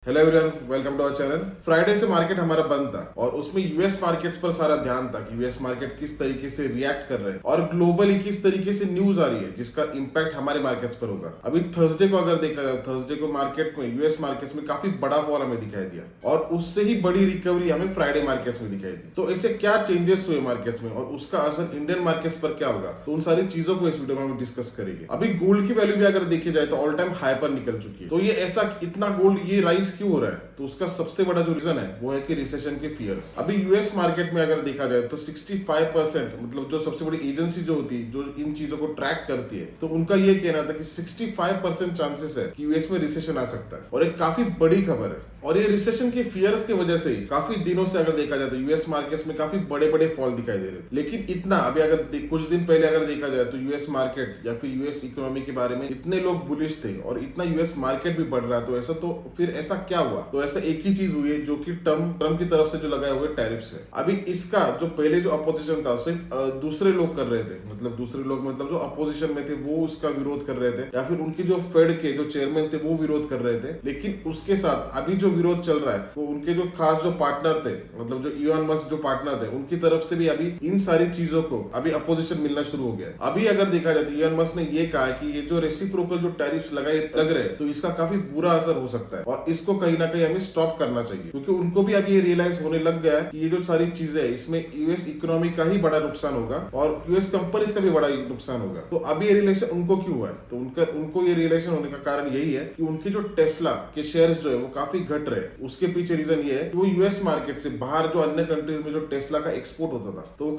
Hello everyone, welcome to our channel. Friday से market हमारा बंद था और उसमें यूएस मार्केट्स पर सारा ध्यान था कि यूएस मार्केट किस तरीके से रिएक्ट कर रहे हैं और ग्लोबली किस तरीके से न्यूज आ रही है जिसका इंपैक्ट हमारे मार्केट्स पर होगा। अभी थर्सडे को अगर देखा जाए, थर्सडे को मार्केट में यूएस मार्केट्स में काफी बड़ा फॉल हमें दिखाई दिया और उससे ही बड़ी रिकवरी हमें फ्राइडे मार्केट्स में दिखाई दी। तो ऐसे क्या चेंजेस हुए मार्केट्स में और उसका असर इंडियन मार्केट्स पर क्या होगा, तो उन सारी चीजों को इस वीडियो में हम डिस्कस करेंगे। अभी गोल्ड की वैल्यू भी अगर देखी जाए तो ऑल टाइम हाई पर निकल चुकी है। तो ये ऐसा इतना गोल्ड ये राइज क्यों हो रहा है, तो उसका सबसे बड़ा जो रीजन है वो है कि रिसेशन के फियर्स। अभी यूएस मार्केट में अगर देखा जाए तो 65% मतलब जो सबसे बड़ी एजेंसी जो होती है जो इन चीजों को ट्रैक करती है, तो उनका ये कहना था कि 65% चांसेस है कि यूएस में रिसेशन आ सकता है और एक काफी बड़ी खबर है। और ये रिसेशन के फियर्स की वजह से ही काफी दिनों से अगर देखा जाए तो यूएस मार्केट्स में काफी बड़े बड़े फॉल दिखाई दे रहे थे। लेकिन इतना अभी अगर कुछ दिन पहले अगर देखा जाए तो यूएस मार्केट या फिर यूएस इकोनॉमी के बारे में इतने लोग बुलिश थे और इतना यूएस मार्केट भी बढ़ रहा है, तो ऐसा तो फिर ऐसा क्या हुआ? तो ऐसा एक ही चीज हुई है जो कि ट्रम्प की तरफ से जो लगाए हुए टैरिफ्स है। अभी इसका जो पहले जो अपोजिशन था सिर्फ दूसरे लोग कर रहे थे, मतलब दूसरे लोग मतलब जो अपोजिशन में थे वो उसका विरोध कर रहे थे या फिर उनके जो फेड के जो चेयरमैन थे वो विरोध कर रहे थे। लेकिन उसके साथ अभी जो विरोध चल रहा है वो उनके जो खास जो पार्टनर थे, मतलब जो इलॉन मस्क जो पार्टनर थे, उनकी तरफ से भी अभी इन सारी चीजों को अभी अपोजिशन मिलना शुरू हो गया है। अभी अगर देखा जाए तो इलॉन मस्क ने ये कहा कि ये जो रेसिप्रोकल जो टैरिफ्स लगाए लग रहे हैं तो इसका काफी बुरा असर हो सकता है और इसको कहीं ना कहीं हमें स्टॉप करना चाहिए, क्योंकि उनको भी अभी ये रियलाइज होने लग गया है कि ये जो सारी चीजें है इसमें यूएस इकोनॉमी का ही बड़ा नुकसान होगा और यूएस कंपनीज का भी बड़ा नुकसान होगा। तो अभी ये रिलेशन उनको क्यों हुआ है, तो उनको ये रिलेशन होने का कारण यही है कि उनके जो टेस्ला के शेयर्स जो है वो काफी घट रहे हैं। उसके पीछे रीजन ये है कि वो यूएस मार्केट से बाहर जो अन्य कंट्रीज में जो टेस्ला का एक्सपोर्ट होता था तो वो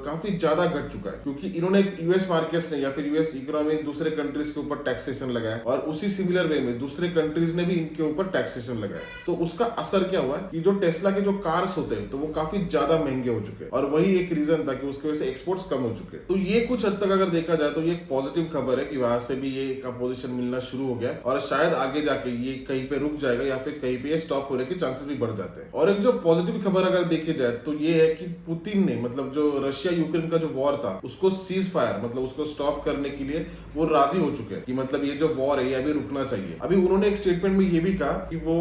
काफी ज्यादा घट चुका है, क्योंकि इन्होंने यूएस मार्केट्स ने या फिर यूएस इकोनॉमी दूसरे कंट्रीज के ऊपर टैक्सेशन लगाया और उसी सिमिलर वे में दूसरे कंट्रीज ने भी इनके ऊपर टैक्सेशन लगाया। तो उसका असर क्या हुआ है कि जो टेस्ला के जो कार्स होते हैं तो वो काफी ज्यादा महंगे हो चुके हैं और वही एक रीजन था कि उसकी वजह से एक्सपोर्ट्स कम हो चुके हैं। तो ये कुछ हद तक अगर देखा जाए तो ये एक पॉजिटिव खबर है कि वहां से भी ये एक अपोजिशन मिलना शुरू हो गया और शायद आगे जाके ये कहीं पे रुक जाएगा या फिर कहीं पे ये स्टॉप होने के चांसेस भी बढ़ जाते हैं। और एक जो पॉजिटिव खबर अगर देखी जाए तो ये है कि पुतिन ने मतलब जो रशिया यूक्रेन का जो वॉर था उसको सीज फायर मतलब उसको स्टॉप करने के लिए वो राजी हो चुके हैं कि मतलब ये जो वॉर है ये अभी रुकना चाहिए। अभी उन्होंने एक स्टेटमेंट में ये भी कहा कि वो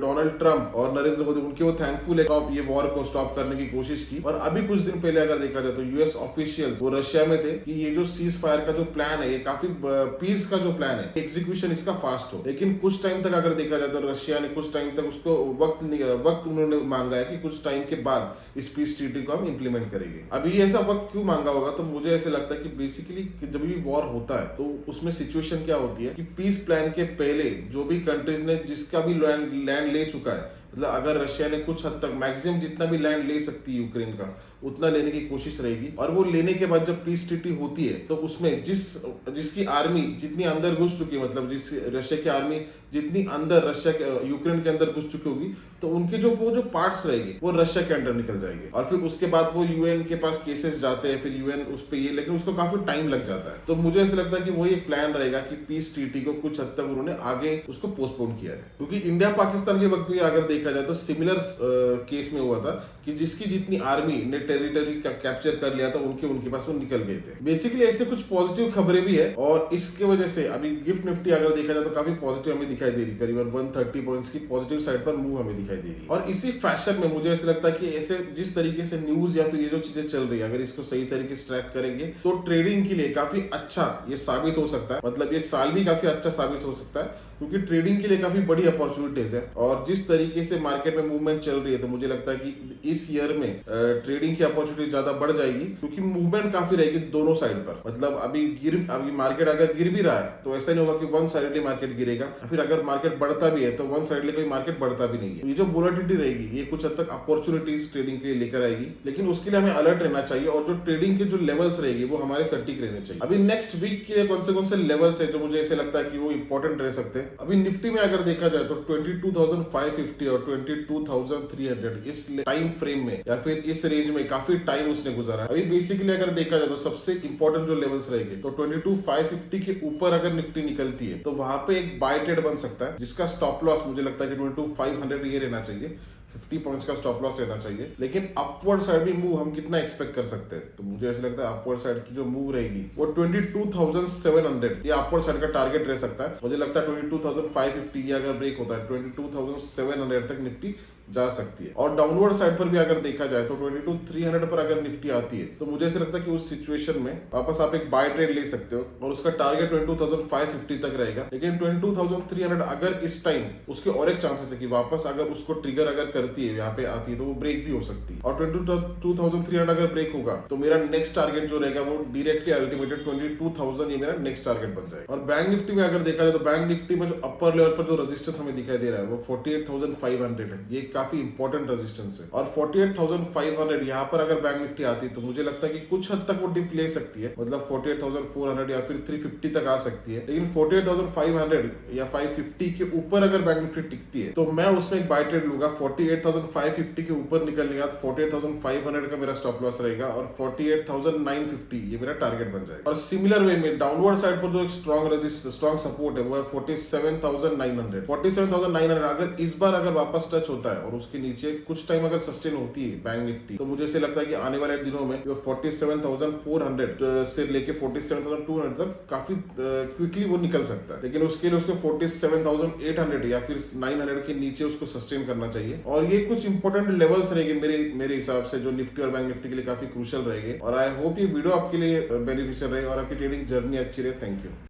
डोनाल्ड ट्रंप और नरेंद्र मोदी उनके वो थैंकफुल है ये वॉर को स्टॉप करने की कोशिश की। और अभी कुछ दिन पहले अगर देखा जाए तो यूएस ऑफिशियल्स वो रशिया में थे कि ये जो सीज फायर का जो प्लान है ये काफी पीस का जो प्लान है एग्जीक्यूशन इसका फास्ट हो। लेकिन कुछ टाइम तक अगर देखा जाए तो रशिया ने कुछ टाइम तक उसको वक्त उन्होंने मांगा है कि कुछ टाइम के बाद इस पीस ट्रीटी को हम इंप्लीमेंट करेंगे। अभी ऐसा वक्त क्यों मांगा होगा, तो मुझे ऐसे लगता है कि बेसिकली जब भी वॉर होता है तो उसमें सिचुएशन क्या होती है कि पीस प्लान के पहले जो भी कंट्रीज ने जिसका भी लैंड ले चुका है, मतलब अगर रशिया ने कुछ हद तक मैक्सिमम जितना भी लैंड ले सकती है यूक्रेन का उतना लेने की कोशिश रहेगी और वो लेने के बाद जब पीस ट्रीटी होती है तो उसमें जिसकी आर्मी जितनी अंदर घुस चुकी है, मतलब जिस रशिया की आर्मी जितनी अंदर रशिया के यूक्रेन के अंदर घुस चुकी होगी तो उनके जो पार्ट्स रहेगी वो रशिया के अंडर निकल जाएंगे और फिर उसके बाद वो यूएन के पास केसेस जाते हैं, फिर यूएन उस पर ये, लेकिन उसको काफी टाइम लग जाता है। तो मुझे ऐसा लगता है कि वही एक प्लान रहेगा कि पीस ट्रीटी को कुछ हद तक उन्होंने आगे उसको पोस्टपोन किया है, क्योंकि इंडिया पाकिस्तान के वक्त भी अगर देखा जाए तो सिमिलर केस में हुआ था कि जिसकी जितनी आर्मी ने टेरिटरी कैप्चर कर लिया था उनके पास वो निकल गए थे। बेसिकली ऐसे कुछ पॉजिटिव खबरें भी है और इसके वजह से अभी गिफ्ट निफ्टी अगर देखा जाए तो काफी पॉजिटिव हमें दिखाई दे रही, करीबन 130 पॉइंट्स की पॉजिटिव साइड पर मूव हमें दिखाई दे रही। और इसी फैशन में मुझे ऐसा लगता है कि ऐसे जिस तरीके से न्यूज या फिर ये जो चीजें चल रही है अगर इसको सही तरीके से ट्रैक करेंगे तो ट्रेडिंग के लिए काफी अच्छा ये साबित हो सकता है, मतलब ये साल भी काफी अच्छा साबित हो सकता है, क्योंकि ट्रेडिंग के लिए काफी बड़ी अपॉर्चुनिटीज है। और जिस तरीके से मार्केट में मूवमेंट चल रही है तो मुझे लगता है कि इस ईयर में ट्रेडिंग की अपॉर्चुनिटी ज्यादा बढ़ जाएगी, क्योंकि मूवमेंट काफी रहेगी दोनों साइड पर। मतलब अभी मार्केट अगर गिर भी रहा है तो ऐसा नहीं होगा कि वन साइडली मार्केट गिरेगा, फिर अगर मार्केट बढ़ता भी है तो वन साइडली कोई मार्केट बढ़ता भी नहीं है। ये जो वोलेटिलिटी रहेगी ये कुछ हद तक अपॉर्चुनिटीज ट्रेडिंग के लिए लेकर आएगी, लेकिन उसके लिए हमें अलर्ट रहना चाहिए और जो ट्रेडिंग के जो लेवल्स रहेगी वो हमारे सटीक रहने चाहिए। अभी नेक्स्ट वीक के लिए कौन से लेवल्स है जो मुझे ऐसे लगता है कि वो इंपॉर्टेंट रह सकते हैं। अभी निफ्टी में अगर देखा जाए तो 22,550 और 22,300 इस टाइम फ्रेम में या फिर इस रेंज में काफी टाइम उसने गुजारा। अभी बेसिकली अगर देखा जाए तो सबसे इंपॉर्टेंट जो लेवल्स रहेंगे तो 22,550 के ऊपर अगर निफ्टी निकलती है तो वहां पे एक बाय ट्रेड बन सकता है जिसका स्टॉप लॉस मुझे लगता है कि 22,500 ये रहना चाहिए। 50 पॉइंट्स का स्टॉप लॉस लेना चाहिए। लेकिन अपवर्ड साइड भी मूव हम कितना एक्सपेक्ट कर सकते हैं, तो मुझे ऐसा लगता है अपवर्ड साइड की जो मूव रहेगी वो 22,700 ये अपवर्ड साइड का टारगेट रह सकता है। मुझे लगता है 22,550 ये अगर ब्रेक होता है 22,700 तक निफ्टी जा सकती है। और डाउनवर्ड साइड पर भी अगर देखा जाए तो 22,300 पर अगर निफ्टी आती है तो मुझे ऐसा लगता है कि उस सिचुएशन में वापस आप एक बाय ट्रेड ले सकते हो और उसका टारगेट 22,550 तक रहेगा। लेकिन 22,300 अगर इस टाइम उसके और एक चांसेस है कि वापस अगर उसको ट्रिगर अगर करती है यहाँ पे आती है तो वो ब्रेक भी हो सकती है। और 22,300 अगर ब्रेक होगा तो मेरा नेक्स्ट टारगेट जो रहेगा वो डायरेक्टली अल्टीमेटेड 22,000 ये मेरा नेक्स्ट टारगेट बन जाएगा। और बैंक निफ्टी में अगर देखा जाए तो बैंक निफ्टी में जो अपर लेवल पर जो रजिस्टेंस हमें दिखाई दे रहा है वो 48,500 है। ये काफी इंपॉर्टेंट रेजिस्टेंस है। और 48,500 यहाँ पर अगर बैंक निफ्टी आती है तो मुझे लगता है कि कुछ हद तक वो डिप ले सकती है, मतलब 48,400 या फिर 350 तक आ सकती है। लेकिन 48,500 या 550 के ऊपर अगर बैंक निफ्टी टिकती है तो मैं उसमें एक बाय ट्रेड लूंगा। 48,550 के ऊपर निकलने के बाद 48,500 का मेरा स्टॉप लॉस रहेगा और 48,950 ये मेरा टारगेट बन जाएगा। और सिमिलर वे में डाउनवर्ड साइड पर जो एक स्ट्रॉन्ग सपोर्ट है वो है 47,900। 47,900 अगर इस बार अगर वापस टच होता है और उसके नीचे कुछ टाइम अगर सस्टेन होती है बैंक निफ्टी तो मुझे ऐसे लगता है कि आने वाले दिनों में जो 47,400 से लेके 47,200 तक काफी क्विकली वो निकल सकता है। लेकिन उसके लिए उसको 47,800 या फिर 900 के नीचे उसको सस्टेन करना चाहिए। और ये कुछ इंपॉर्टेंट लेवल्स रहेंगे मेरे हिसाब से जो निफ्टी और बैंक निफ्टी के लिए काफी क्रूशियल रहेंगे। और आई होप ये वीडियो आपके लिए बेनिफिशियल रहे और आपकी ट्रेडिंग जर्नी अच्छी रहे। Thank you.